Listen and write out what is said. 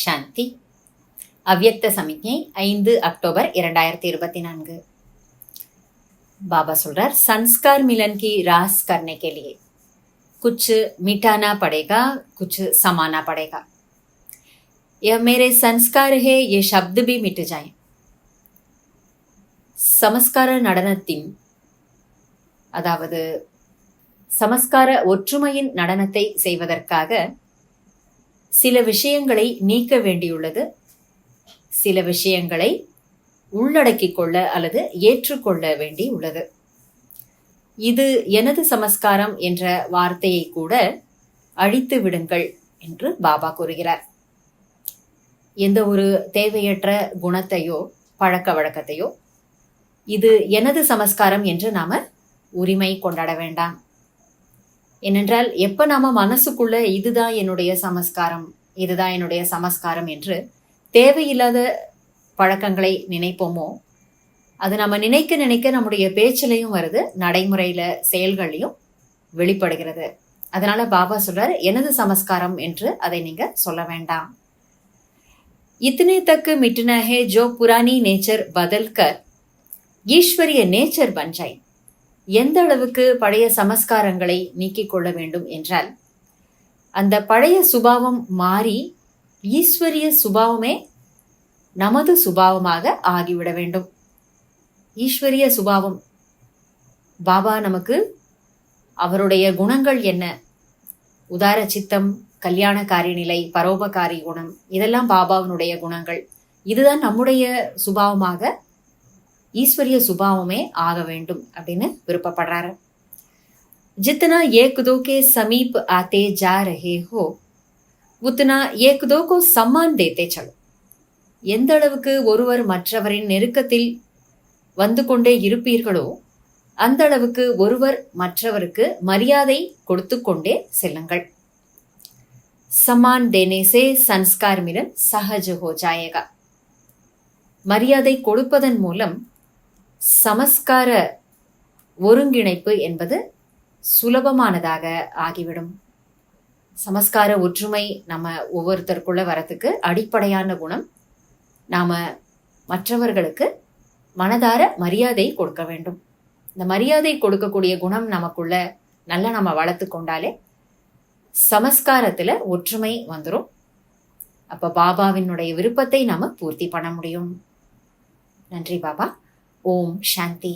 சாந்தி. அவ்யக்த சமிக்ஞை 5 अक्टूबर 2024. बाबा சொல்றார், संस्कार मिलन की रास करने के लिए कुछ मिटाना पड़ेगा, कुछ समाना पड़ेगा. यह मेरे संस्कार है, ये शब्द भी मिट जाए. சமஸ்கார நடனத்தின், அதாவது சமஸ்கார ஒற்றுமையின் நடனத்தை செய்வதற்காக சில விஷயங்களை நீக்க வேண்டியுள்ளது, சில விஷயங்களை உள்ளடக்கிக் கொள்ள அல்லது ஏற்றுக்கொள்ள வேண்டி உள்ளது. இது எனது சமஸ்காரம் என்ற வார்த்தையை கூட அழித்து விடுங்கள் என்று பாபா கூறுகிறார். எந்த ஒரு தேவையற்ற குணத்தையோ பழக்க வழக்கத்தையோ இது எனது சமஸ்காரம் என்று நாம உரிமை கொண்டாட வேண்டாம். ஏனென்றால் எப்ப நாம மனசுக்குள்ள இதுதான் என்னுடைய சமஸ்காரம், இதுதான் என்னுடைய சமஸ்காரம் என்று தேவையில்லாத பழக்கங்களை நினைப்போமோ, அது நம்ம நினைக்க நினைக்க நம்முடைய பேச்சிலையும் வருது, நடைமுறையில செயல்களையும் வெளிப்படுகிறது. அதனால பாபா சொல்றாரு, எனது சமஸ்காரம் என்று அதை நீங்க சொல்ல வேண்டாம். इतने तक मिटना है जो पुरानी नेचर बदल कर ஈஸ்வரிய நேச்சர் பன் जाए. எந்த அளவுக்கு பழைய சமஸ்காரங்களை நீக்கிக் கொள்ள வேண்டும் என்றால், அந்த பழைய சுபாவம் மாறி ஈஸ்வரிய சுபாவமே நமது சுபாவமாக ஆகிவிட வேண்டும். ஈஸ்வரிய சுபாவம், பாபா நமக்கு அவருடைய குணங்கள் என்ன, உதார சித்தம், கல்யாணக்காரி நிலை, பரோபகாரி குணம், இதெல்லாம் பாபாவினுடைய குணங்கள். இதுதான் நம்முடைய சுபாவமாக ஈஸ்வரிய சுபாவமே ஆக வேண்டும் அப்படின்னு விருப்பப்படுறாரு. जितना एक दो के समीप आते जा रहे हो उतना एक दो को सम्मान देते चलो. எந்த அளவுக்கு ஒருவர் மற்றவரின் நெருக்கத்தில் வந்து கொண்டே இருப்பீர்களோ அந்த அளவுக்கு ஒருவர் மற்றவருக்கு மரியாதை கொடுத்து கொண்டே செல்லுங்கள். सम्मान देने से संस्कार मिलन सहज हो जाएगा. மரியாதை கொடுப்பதன் மூலம் சமஸ்கார ஒருங்கிணைப்பு என்பது சுலபமானதாக ஆகிவிடும். சமஸ்கார ஒற்றுமை நம்ம ஒவ்வொருத்தருக்குள்ள வரத்துக்கு அடிப்படையான குணம், நாம மற்றவர்களுக்கு மனதார மரியாதை கொடுக்க வேண்டும். இந்த மரியாதை கொடுக்கக்கூடிய குணம் நமக்குள்ள நல்லா நம்ம வளர்த்து கொண்டாலே சமஸ்காரத்துல ஒற்றுமை வந்துடும். அப்ப பாபாவினுடைய விருப்பத்தை நாம பூர்த்தி பண்ண முடியும். நன்றி பாபா. ஓம் சாந்தி.